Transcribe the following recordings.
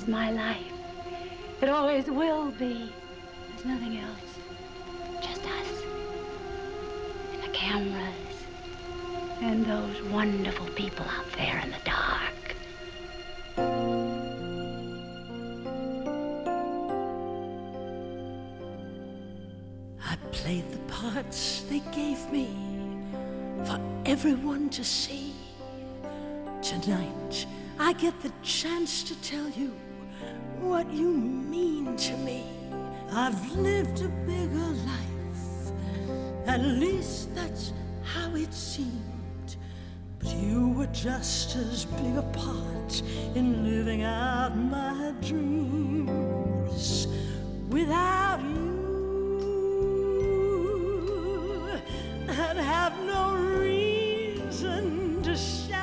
is my life. It always will be. There's nothing else. Just us. And the cameras. And those wonderful people out there in the dark. I played the parts they gave me for everyone to see. Tonight, I get the chance to tell you what you mean to me. I've lived a bigger life, at least that's how it seemed. But you were just as big a part in living out my dreams. Without you, I'd have no reason to shine.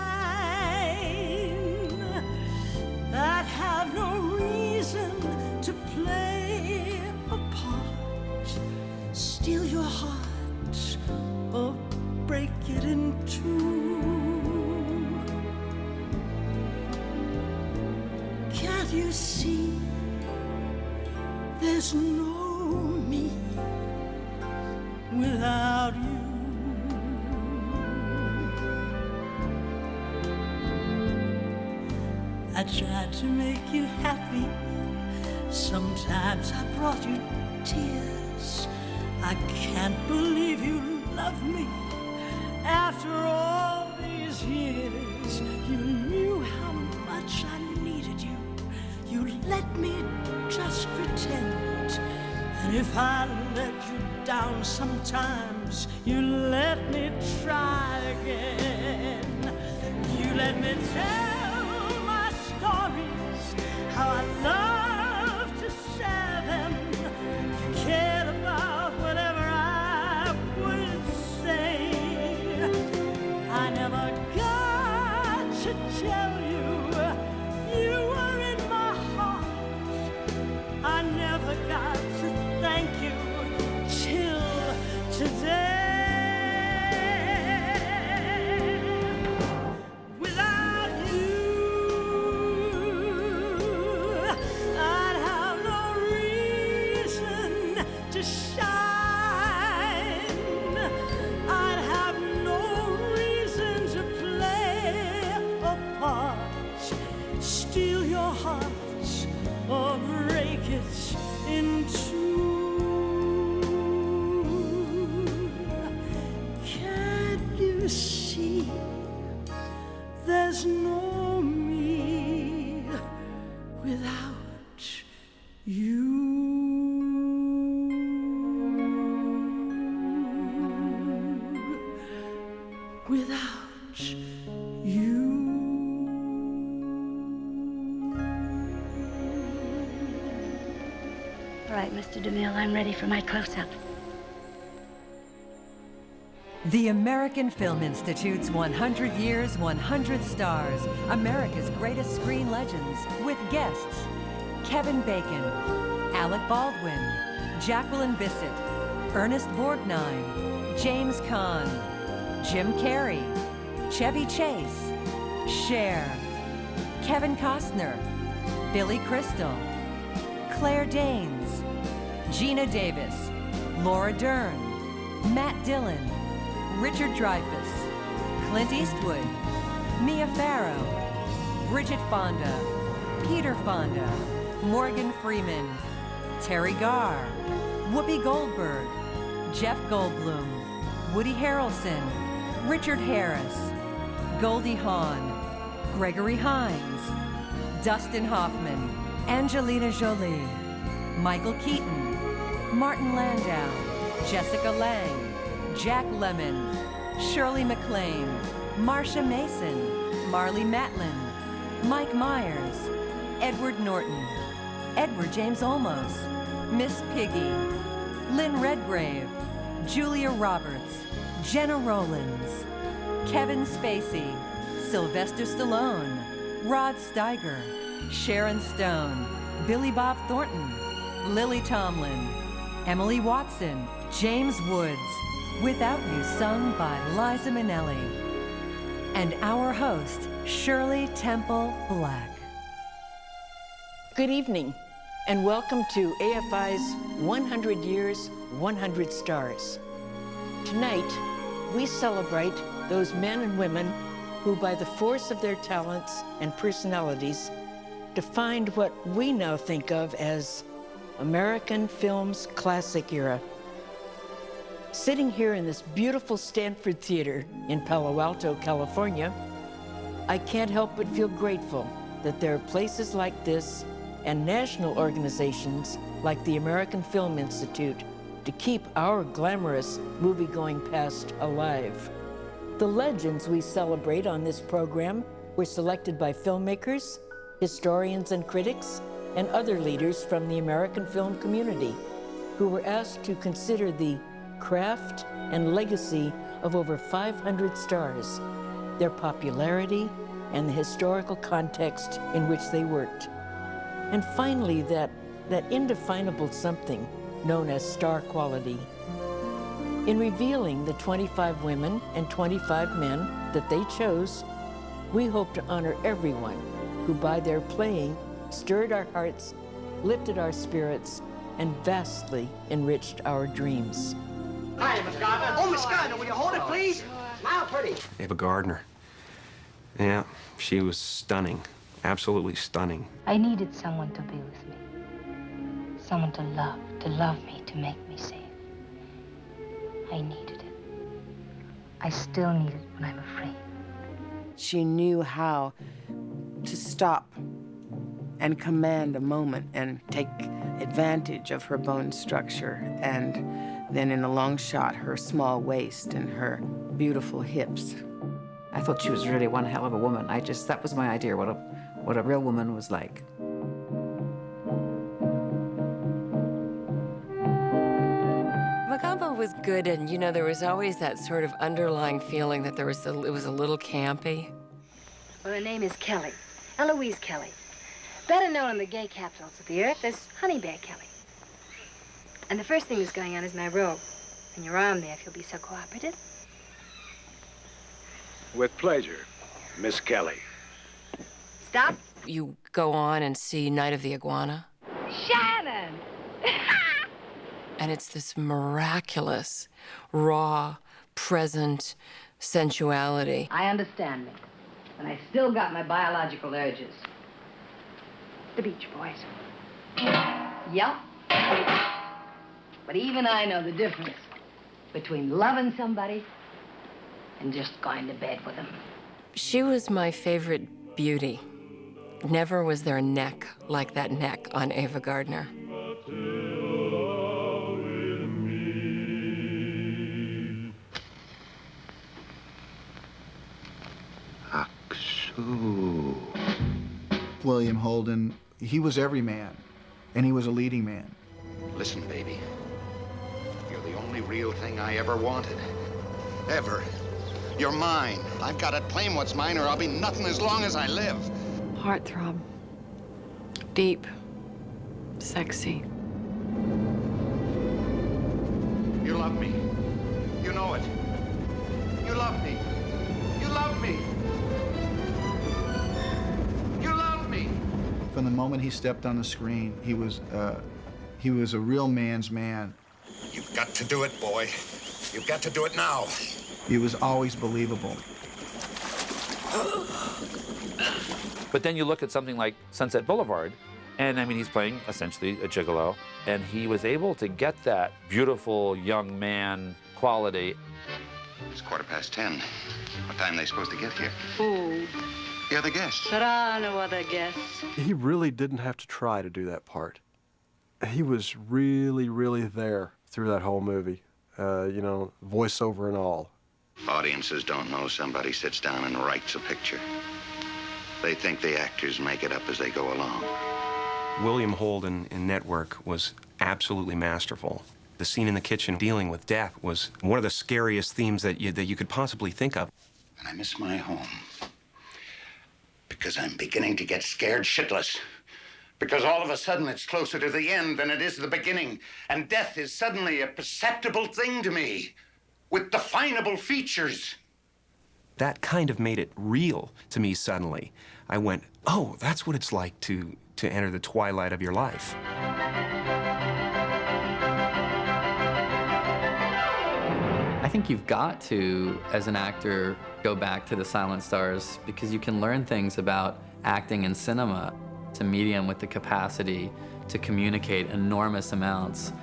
I'd have no reason to play a part. Steal your heart or break it in two. Can't you see there's no me without you? I tried to make you happy. Sometimes I brought you tears. I can't believe you love me after all these years. You knew how much I needed you. You let me just pretend. And if I let you down sometimes, you let me try again. You let me tell my stories, how I love to share them. You cared about whatever I would say. I never got to tell you, you were in my heart. I never got to thank you till today. Without you, I'd have no reason to shine. I'd have no reason to play a part. Steal your heart or break it in two. Can't you see there's no me without you? Without you. All right, Mr. DeMille, I'm ready for my close-up. The American Film Institute's 100 Years, 100 Stars, America's Greatest Screen Legends, with guests Kevin Bacon, Alec Baldwin, Jacqueline Bisset, Ernest Borgnine, James Caan, Jim Carrey, Chevy Chase, Cher, Kevin Costner, Billy Crystal, Claire Danes, Gina Davis, Laura Dern, Matt Dillon, Richard Dreyfuss, Clint Eastwood, Mia Farrow, Bridget Fonda, Peter Fonda, Morgan Freeman, Terry Garr, Whoopi Goldberg, Jeff Goldblum, Woody Harrelson, Richard Harris, Goldie Hawn, Gregory Hines, Dustin Hoffman, Angelina Jolie, Michael Keaton, Martin Landau, Jessica Lange, Jack Lemmon, Shirley MacLaine, Marsha Mason, Marlee Matlin, Mike Myers, Edward Norton, Edward James Olmos, Miss Piggy, Lynn Redgrave, Julia Roberts, Jenna Rollins, Kevin Spacey, Sylvester Stallone, Rod Steiger, Sharon Stone, Billy Bob Thornton, Lily Tomlin, Emily Watson, James Woods, Without You, sung by Liza Minnelli, and our host, Shirley Temple Black. Good evening, and welcome to AFI's 100 Years, 100 Stars. Tonight, we celebrate those men and women who, by the force of their talents and personalities, defined what we now think of as American film's classic era. Sitting here in this beautiful Stanford Theater in Palo Alto, California, I can't help but feel grateful that there are places like this and national organizations like the American Film Institute to keep our glamorous movie-going past alive. The legends we celebrate on this program were selected by filmmakers, historians and critics, and other leaders from the American film community who were asked to consider the craft and legacy of over 500 stars, their popularity, and the historical context in which they worked. And finally, that indefinable something known as star quality. In revealing the 25 women and 25 men that they chose, we hope to honor everyone who by their playing stirred our hearts, lifted our spirits, and vastly enriched our dreams. Hi, Miss Gardner. Oh, Miss Gardner, will you hold it, please? Smile pretty. Ava Gardner. Yeah, she was stunning. Absolutely stunning. I needed someone to be with me. Someone to love me, to make me safe. I needed it. I still need it when I'm afraid. She knew how to stop and command a moment and take advantage of her bone structure, and then in a long shot, her small waist and her beautiful hips. I thought she was really one hell of a woman. That was my idea, what a real woman was like. Macumba was good, and you know, there was always that sort of underlying feeling that it was a little campy. Well, her name is Kelly, Eloise Kelly. Better known in the gay capitals of the earth as Honey Bear Kelly. And the first thing that's going on is my robe. And your arm there, if you'll be so cooperative. With pleasure, Miss Kelly. Stop. You go on and see Night of the Iguana. Shannon! And it's this miraculous, raw, present sensuality. I understand me. And I still got my biological urges. The Beach Boys. Yep. But even I know the difference between loving somebody and just going to bed with them. She was my favorite beauty. Never was there a neck like that neck on Ava Gardner. Aksu. William Holden, he was every man, and he was a leading man. Listen, baby. You're the only real thing I ever wanted. Ever. You're mine. I've got to claim what's mine, or I'll be nothing as long as I live. Heartthrob. Deep. Sexy. You love me. You know it. You love me. You love me. You love me. From the moment he stepped on the screen, he was a real man's man. You've got to do it, boy. You've got to do it now. He was always believable. But then you look at something like Sunset Boulevard, and I mean, he's playing essentially a gigolo, and he was able to get that beautiful young man quality. It's 10:15. What time are they supposed to get here? Food. The other guests. There are no other guests. He really didn't have to try to do that part. He was really, really there through that whole movie. You know, voiceover and all. Audiences don't know somebody sits down and writes a picture. They think the actors make it up as they go along. William Holden in Network was absolutely masterful. The scene in the kitchen dealing with death was one of the scariest themes that you could possibly think of. And I miss my home. Because I'm beginning to get scared shitless. Because all of a sudden it's closer to the end than it is the beginning. And death is suddenly a perceptible thing to me. With definable features. That kind of made it real to me suddenly. I went, oh, that's what it's like to to enter the twilight of your life. I think you've got to, as an actor, go back to the silent stars because you can learn things about acting in cinema. It's a medium with the capacity to communicate enormous amounts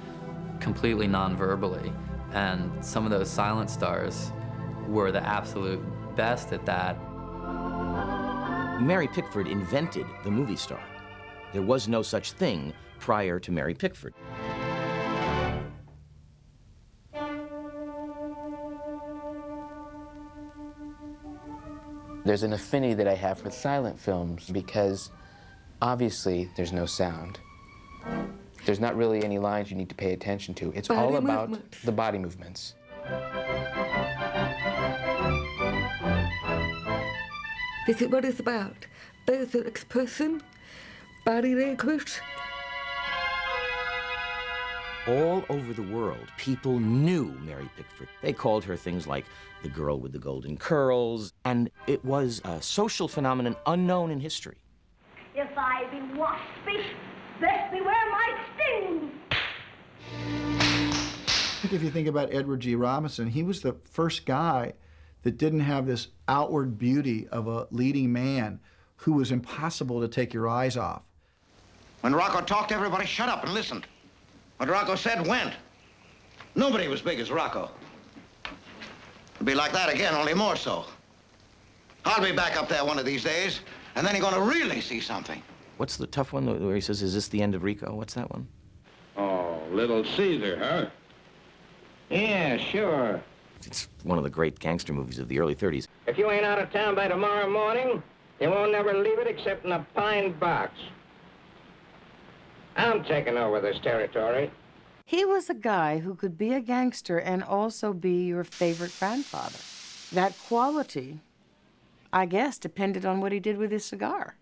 completely non-verbally. And some of those silent stars were the absolute best at that. Mary Pickford invented the movie star. There was no such thing prior to Mary Pickford. There's an affinity that I have for silent films because obviously there's no sound. There's not really any lines you need to pay attention to. It's all about the body movements. This is what it's about. There's an person, body language. All over the world, people knew Mary Pickford. They called her things like the girl with the golden curls, and it was a social phenomenon unknown in history. If I be waspish, best beware my sting. I think if you think about Edward G. Robinson, he was the first guy that didn't have this outward beauty of a leading man who was impossible to take your eyes off. When Rocco talked, everybody shut up and listened. What Rocco said went. Nobody was big as Rocco. It'll be like that again, only more so. I'll be back up there one of these days, and then you're gonna really see something. What's the tough one where he says, "Is this the end of Rico?" What's that one? Oh, Little Caesar, huh? Yeah, sure. It's one of the great gangster movies of the early 30s. If you ain't out of town by tomorrow morning, you won't never leave it except in a pine box. I'm taking over this territory. He was a guy who could be a gangster and also be your favorite grandfather. That quality, I guess, depended on what he did with his cigar.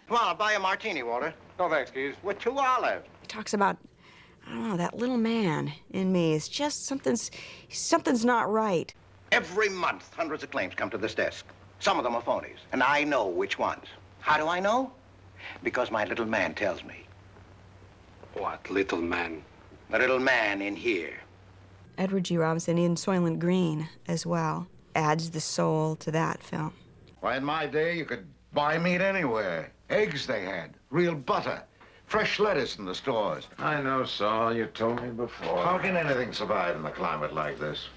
Come on, I'll buy you a martini, Walter. No thanks, Keys. With 2 olives. He talks about, I don't know, that little man in me. It's just something's not right. Every month, hundreds of claims come to this desk. Some of them are phonies, and I know which ones. How do I know? Because my little man tells me. What little man? The little man in here. Edward G. Robinson in Soylent Green as well adds the soul to that film. Why, in my day, you could buy meat anywhere. Eggs they had, real butter, fresh lettuce in the stores. I know, Saul. You told me before. How can anything survive in a climate like this?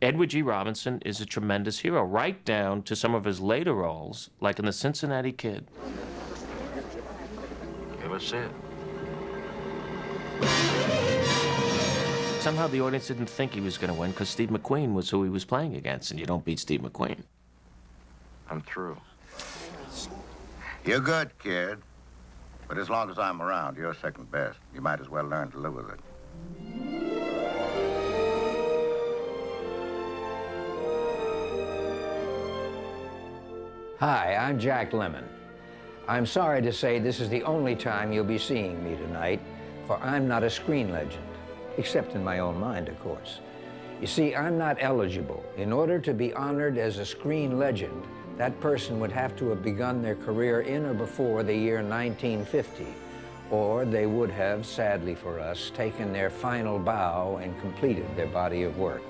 Edward G. Robinson is a tremendous hero, right down to some of his later roles, like in The Cincinnati Kid. Give us it. Somehow the audience didn't think he was going to win because Steve McQueen was who he was playing against, and you don't beat Steve McQueen. I'm through. You're good, kid. But as long as I'm around, you're second best. You might as well learn to live with it. Hi, I'm Jack Lemmon. I'm sorry to say this is the only time you'll be seeing me tonight, for I'm not a screen legend, except in my own mind, of course. You see, I'm not eligible. In order to be honored as a screen legend, that person would have to have begun their career in or before the year 1950, or they would have, sadly for us, taken their final bow and completed their body of work.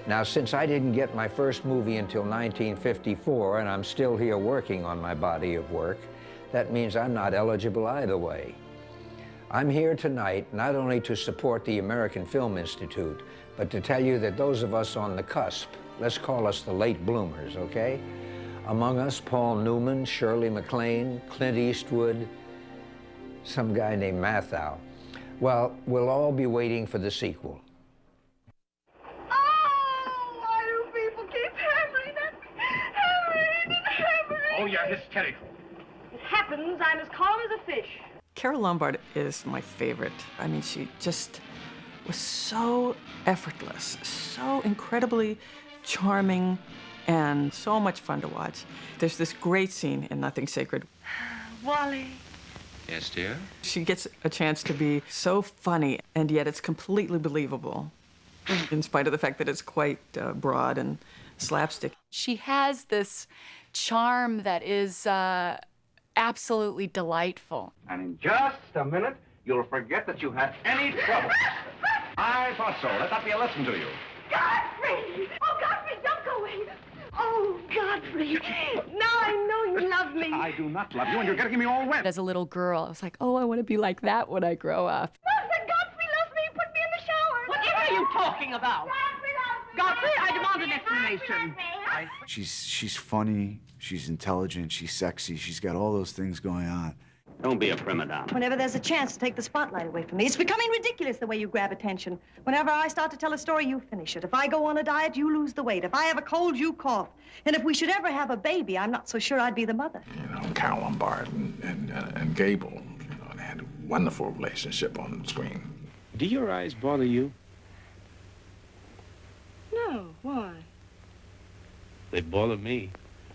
Now, since I didn't get my first movie until 1954, and I'm still here working on my body of work, that means I'm not eligible either way. I'm here tonight not only to support the American Film Institute, but to tell you that those of us on the cusp, let's call us the late bloomers, okay? Among us, Paul Newman, Shirley MacLaine, Clint Eastwood, some guy named Mathau. Well, we'll all be waiting for the sequel. Why do people keep hammering at me? Hammering and hammering. Oh, you're hysterical. It happens I'm as calm as a fish. Carole Lombard is my favorite. I mean, she just was so effortless, so incredibly charming, and so much fun to watch. There's this great scene in Nothing Sacred. Wally. Yes, dear? She gets a chance to be so funny, and yet it's completely believable, in spite of the fact that it's quite broad and slapstick. She has this charm that is absolutely delightful. And in just a minute, you'll forget that you had any trouble. I thought so. Let that be a lesson to you. Godfrey! Oh, Godfrey, don't go away. Oh, Godfrey. Now I know you love me. I do not love you, and you're getting me all wet. As a little girl, I was like, oh, I want to be like that when I grow up. Mother, Godfrey loves me. Put me in the shower. Whatever are you talking about? Godfrey, I demand an explanation. She's funny, she's intelligent, she's sexy, she's got all those things going on. Don't be a prima donna. Whenever there's a chance to take the spotlight away from me, it's becoming ridiculous the way you grab attention. Whenever I start to tell a story, you finish it. If I go on a diet, you lose the weight. If I have a cold, you cough. And if we should ever have a baby, I'm not so sure I'd be the mother. You know, Carol Lombard and Gable, you know, they had a wonderful relationship on the screen. Do your eyes bother you? No, why? They bother me.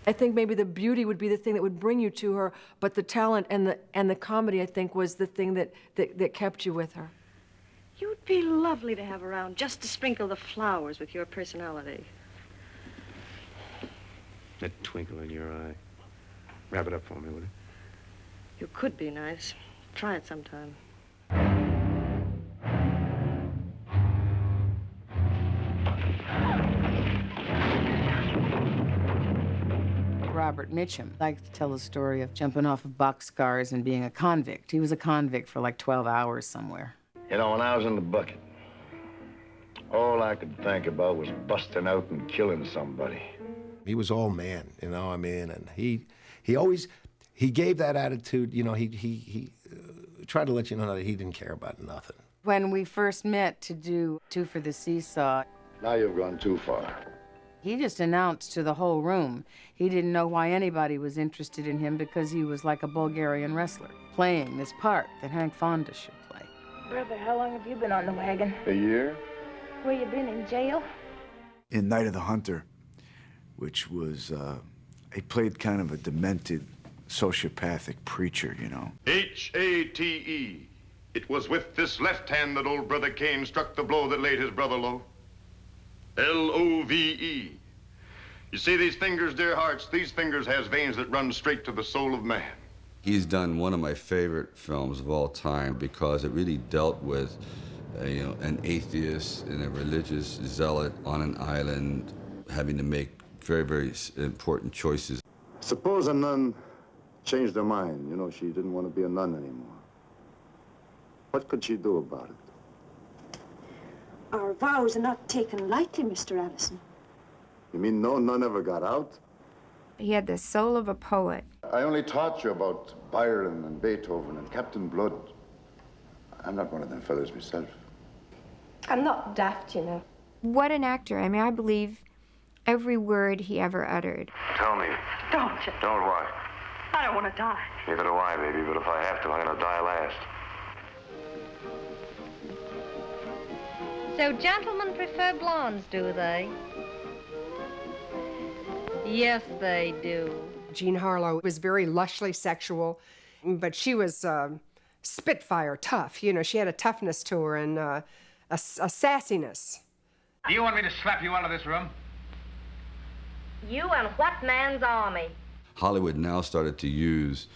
I think maybe the beauty would be the thing that would bring you to her, but the talent and the comedy, I think, was the thing that kept you with her. You'd be lovely to have around, just to sprinkle the flowers with your personality. That twinkle in your eye. Wrap it up for me, will you? You could be nice. Try it sometime. Robert Mitchum liked to tell the story of jumping off of boxcars and being a convict. He was a convict for like 12 hours somewhere. You know, when I was in the bucket, all I could think about was busting out and killing somebody. He was all man, you know, I mean, and he gave that attitude, you know, he tried to let you know that he didn't care about nothing. When we first met to do Two for the Seesaw, Now you've gone too far. he just announced to the whole room he didn't know why anybody was interested in him because he was like a Bulgarian wrestler, playing this part that Hank Fonda should play. Brother, how long have you been on the wagon? A year? Where you been, in jail? In Night of the Hunter, which was, he played kind of a demented, sociopathic preacher, you know. H-A-T-E. It was with this left hand that old Brother Cain struck the blow that laid his brother low. L-O-V-E. You see these fingers, dear hearts? These fingers has veins that run straight to the soul of man. He's done one of my favorite films of all time because it really dealt with, you know, an atheist and a religious zealot on an island having to make very, very important choices. Suppose a nun changed her mind. You know, she didn't want to be a nun anymore. What could she do about it? Our vows are not taken lightly, Mr. Allison. You mean no nun ever got out? He had the soul of a poet. I only taught you about Byron and Beethoven and Captain Blood. I'm not one of them fellas myself. I'm not daft, you know. What an actor. I mean, I believe every word he ever uttered. Tell me. Don't you? Don't what? I don't want to die. Neither do I, baby, but if I have to, I'm gonna die last. So gentlemen prefer blondes, do they? Yes, they do. Jean Harlow was very lushly sexual, but she was spitfire tough. You know, she had a toughness to her and a sassiness. Do you want me to slap you out of this room? You and what man's army? Hollywood now started to use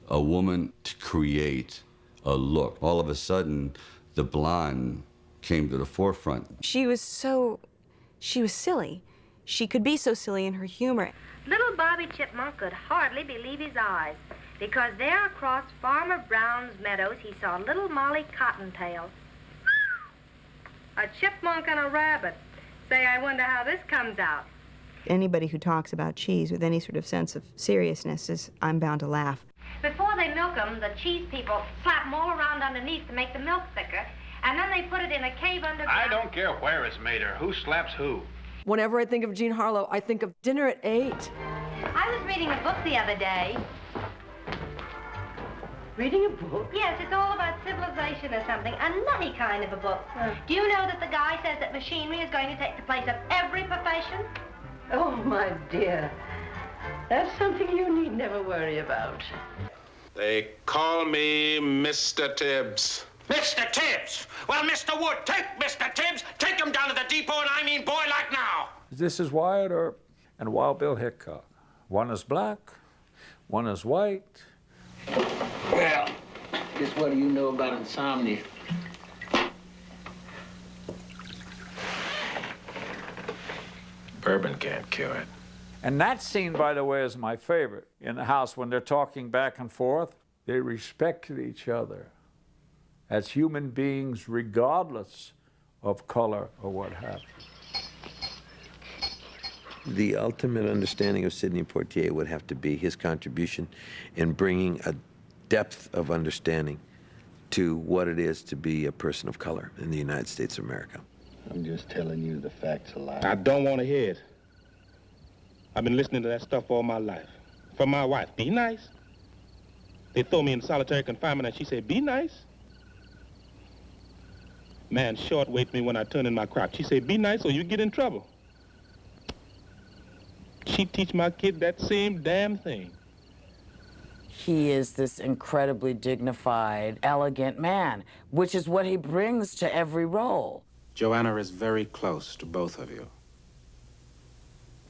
a woman to create a look. All of a sudden, the blonde came to the forefront. She was silly. She could be so silly in her humor. Little Bobby Chipmunk could hardly believe his eyes, because there across Farmer Brown's meadows he saw little Molly Cottontail. A chipmunk and a rabbit. Say, I wonder how this comes out. Anybody who talks about cheese with any sort of sense of seriousness I'm bound to laugh. Before they milk them, the cheese people slap them all around underneath to make the milk thicker, and then they put it in a cave underground. I don't care where it's made or who slaps who. Whenever I think of Jean Harlow, I think of Dinner at 8. I was reading a book the other day. Reading a book? Yes, it's all about civilization or something. A nutty kind of a book. Do you know that the guy says that machinery is going to take the place of every profession? Oh, my dear. That's something you need never worry about. They call me Mr. Tibbs. Mr. Tibbs! Well, Mr. Wood, take Mr. Tibbs, take him down to the depot, and I mean boy like now. This is Wyatt Earp and Wild Bill Hickok. One is black, one is white, Well, just what do you know about insomnia? Bourbon can't cure it. And that scene, by the way, is my favorite. In the house, when they're talking back and forth, they respected each other as human beings, regardless of color or what have you. The ultimate understanding of Sidney Poitier would have to be his contribution in bringing a depth of understanding to what it is to be a person of color in the United States of America. I'm just telling you the facts alive. I don't want to hear it. I've been listening to that stuff all my life. From my wife, be nice. They throw me in solitary confinement and she said, be nice. Man short-weighted me when I turn in my crop. She said, be nice or you get in trouble. She teach my kid that same damn thing. He is this incredibly dignified, elegant man, which is what he brings to every role. Joanna is very close to both of you.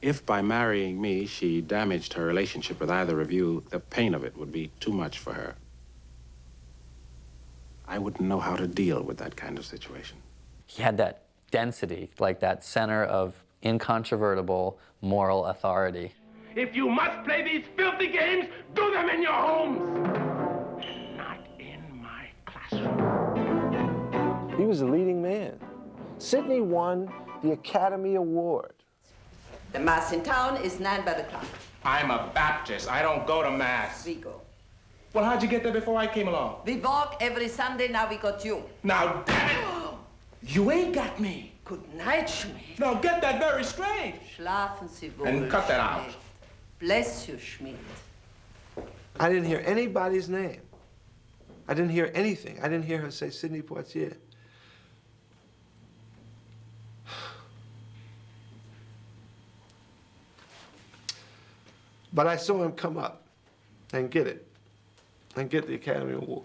If by marrying me she damaged her relationship with either of you, the pain of it would be too much for her. I wouldn't know how to deal with that kind of situation. He had that density, like that center of incontrovertible moral authority. If you must play these filthy games, do them in your homes. Not in my classroom. He was a leading man. Sidney won the Academy Award. The Mass in town is 9 by the clock. I'm a Baptist. I don't go to Mass. We go. Well, how'd you get there before I came along? We walk every Sunday, now we got you. Now, damn it! You ain't got me. Good night, Schmidt. Now, get that very straight. Schlafen Sie wohl, And cut that out. Schmidt. Bless you, Schmidt. I didn't hear anybody's name. I didn't hear anything. I didn't hear her say Sidney Poitier. But I saw him come up and get it, and get the Academy Award.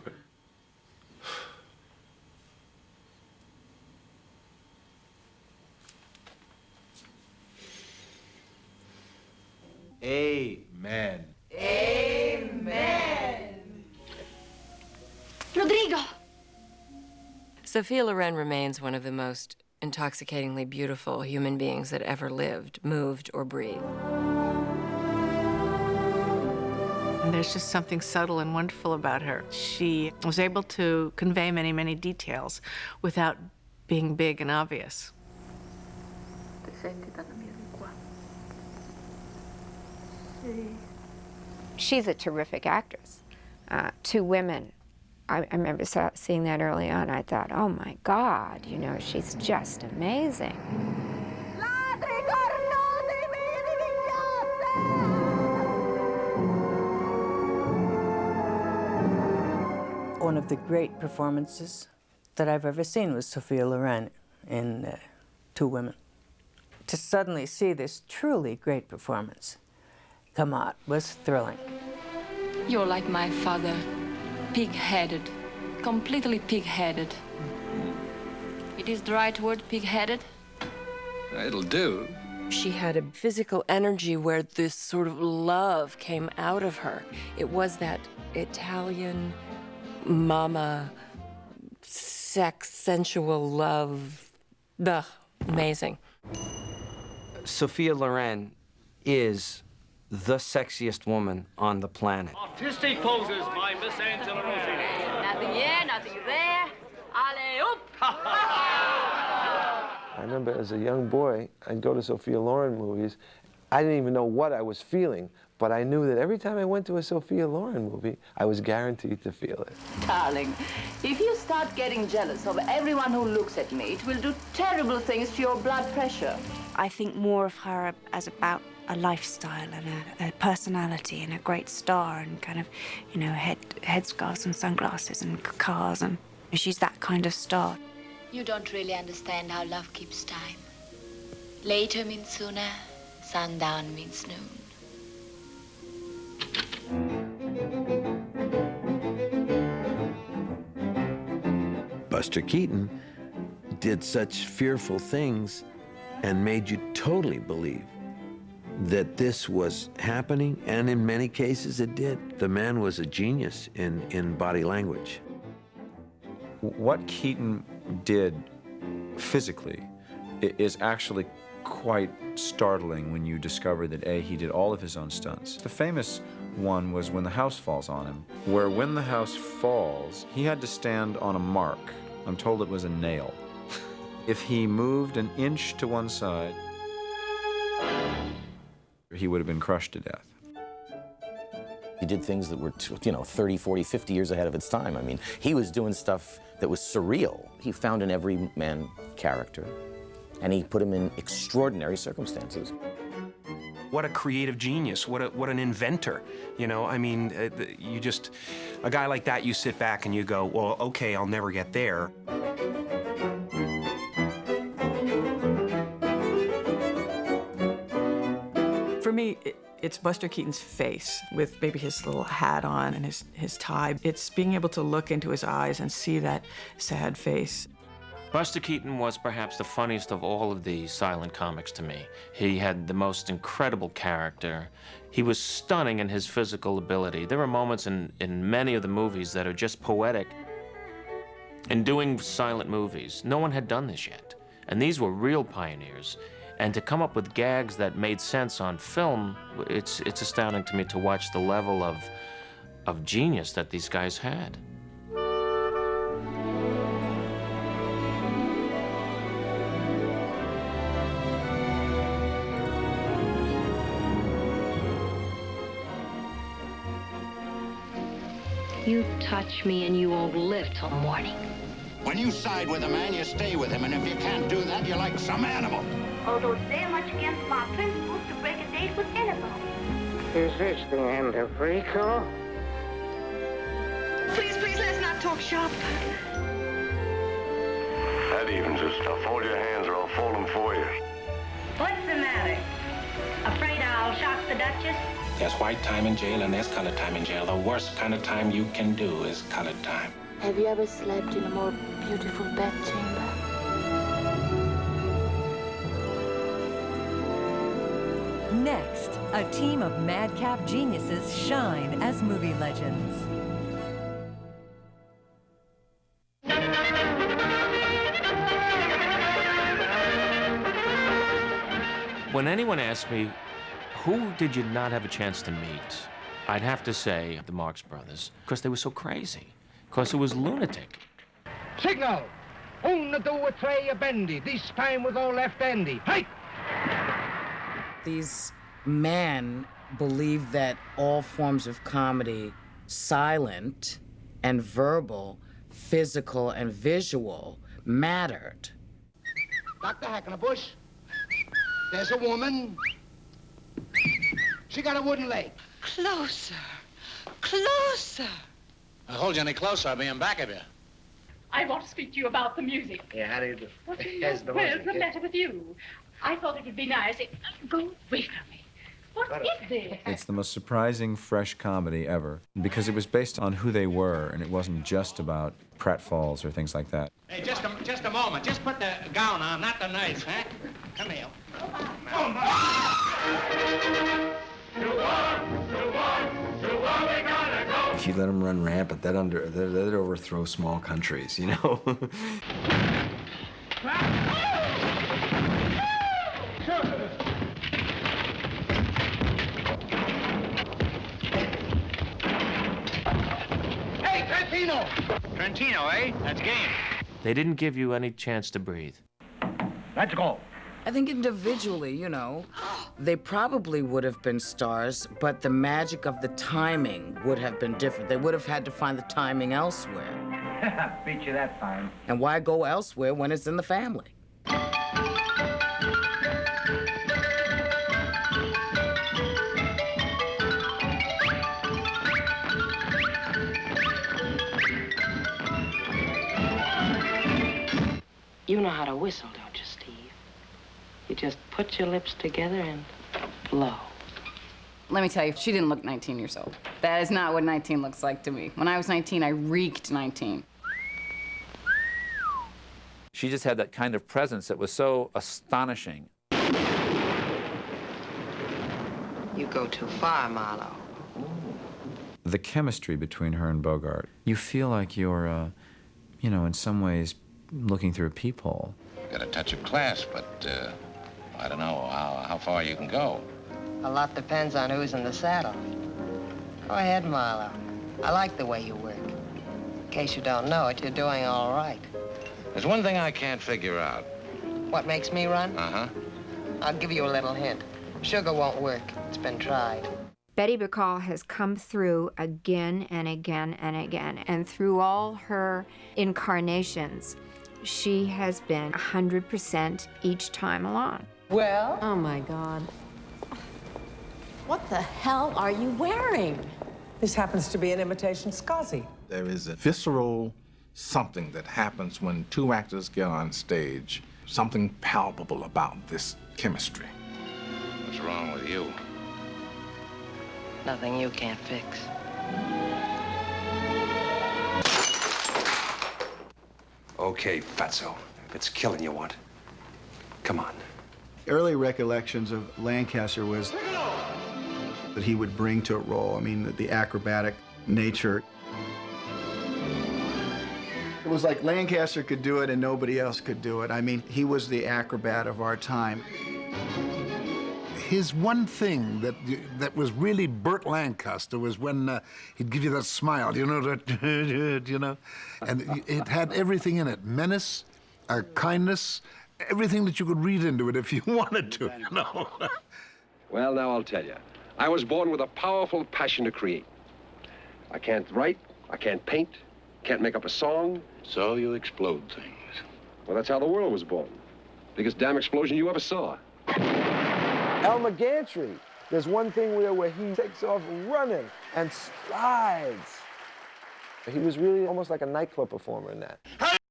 Amen. Amen. Rodrigo! Sophia Loren remains one of the most intoxicatingly beautiful human beings that ever lived, moved, or breathed. And there's just something subtle and wonderful about her. She was able to convey many, many details without being big and obvious. She's a terrific actress. Two women. I remember seeing that early on. I thought, oh my God, you know, she's just amazing. One of the great performances that I've ever seen was Sophia Loren in Two Women. To suddenly see this truly great performance come out was thrilling. You're like my father, pig-headed, completely pig-headed. It is the right word, pig-headed? It'll do. She had a physical energy where this sort of love came out of her. It was that Italian mama, sex, sensual love. Ugh, amazing. Sophia Loren is the sexiest woman on the planet. Artistic poses by Miss Angela Rossi. Nothing here, nothing there. Allez-oop! I remember as a young boy, I'd go to Sophia Loren movies. I didn't even know what I was feeling, but I knew that every time I went to a Sophia Loren movie, I was guaranteed to feel it. Darling, if you start getting jealous of everyone who looks at me, it will do terrible things to your blood pressure. I think more of her as about a lifestyle and a personality and a great star and kind of, you know, headscarves and sunglasses and cars, and she's that kind of star. You don't really understand how love keeps time. Later means sooner, sundown means noon. Buster Keaton did such fearful things and made you totally believe that this was happening, and in many cases it did. The man was a genius in body language. What Keaton did physically is actually quite startling when you discover that he did all of his own stunts. The famous one was When the House Falls on Him, where when the house falls, he had to stand on a mark. I'm told it was a nail. If he moved an inch to one side, he would have been crushed to death. He did things that were, 30, 40, 50 years ahead of its time. I mean, he was doing stuff that was surreal. He found an everyman character, and he put him in extraordinary circumstances. What a creative genius, what an inventor, I mean, a guy like that, you sit back and you go, well, okay, I'll never get there. For me, it's Buster Keaton's face with maybe his little hat on and his tie. It's being able to look into his eyes and see that sad face. Buster Keaton was perhaps the funniest of all of the silent comics to me. He had the most incredible character. He was stunning in his physical ability. There are moments in many of the movies that are just poetic. In doing silent movies, no one had done this yet. And these were real pioneers. And to come up with gags that made sense on film, it's astounding to me to watch the level of genius that these guys had. You touch me and you won't live till morning. When you side with a man, you stay with him, and if you can't do that, you're like some animal. Although it's very much against my principles to break a date with anybody. Is this the end of Rico? Please, let's not talk shop. That evens it, stuff. Hold your hands or I'll fold them for you. What's the matter? Afraid I'll shock the Duchess? There's white time in jail and there's colored time in jail. The worst kind of time you can do is colored time. Have you ever slept in a more beautiful bedchamber? Next, a team of madcap geniuses shine as movie legends. When anyone asks me, who did you not have a chance to meet? I'd have to say the Marx Brothers, because they were so crazy, because it was lunatic. Signal! Una do a tray a bendy. This time we go left-handy. Hey! These men believe that all forms of comedy, silent and verbal, physical and visual, mattered. Dr. Hackenbush, there's a woman. She got a wooden leg. Closer. Closer. Hold you any closer, I'll be in back of you. I want to speak to you about the music. Yeah, how do you do? What's the matter with you? I thought it would be nice if... Go away from me. What is this? It's the most surprising, fresh comedy ever, because it was based on who they were, and it wasn't just about pratfalls or things like that. Hey, just a moment. Just put the gown on, not the knife, huh? Come here. If you let them run rampant, that'd overthrow small countries, you know? Hey, Trentino! Trentino, eh? That's game. They didn't give you any chance to breathe. Let's go. I think individually, they probably would have been stars, but the magic of the timing would have been different. They would have had to find the timing elsewhere. Beat you that time. And why go elsewhere when it's in the family? You know how to whistle, don't you, Steve? You just put your lips together and blow. Let me tell you, she didn't look 19 years old. That is not what 19 looks like to me. When I was 19, I reeked 19. She just had that kind of presence that was so astonishing. You go too far, Marlowe. The chemistry between her and Bogart, you feel like you're, you know, in some ways looking through a peephole. Got a touch of class, but I don't know how far you can go. A lot depends on who's in the saddle. Go ahead, Marlowe. I like the way you work. In case you don't know it, you're doing all right. There's one thing I can't figure out. What makes me run? Uh-huh. I'll give you a little hint. Sugar won't work. It's been tried. Betty Bacall has come through again and again and again, and through all her incarnations, she has been 100% each time along. Well? Oh my God. What the hell are you wearing? This happens to be an imitation Scozzy. There is a visceral something that happens when two actors get on stage, something palpable about this chemistry. What's wrong with you? Nothing you can't fix. Okay, Fatso. If it's killing you want, come on. Early recollections of Lancaster was that he would bring to a role, I mean, the acrobatic nature. It was like Lancaster could do it and nobody else could do it. I mean, he was the acrobat of our time. His one thing that was really Burt Lancaster was when he'd give you that smile, you know, that, you know? And it had everything in it, menace, kindness, everything that you could read into it if you wanted to, you know? Well, now I'll tell you. I was born with a powerful passion to create. I can't write, I can't paint, can't make up a song. So you explode things. Well, that's how the world was born. Biggest damn explosion you ever saw. Elmer Gantry, there's one thing where he takes off running and slides. He was really almost like a nightclub performer in that.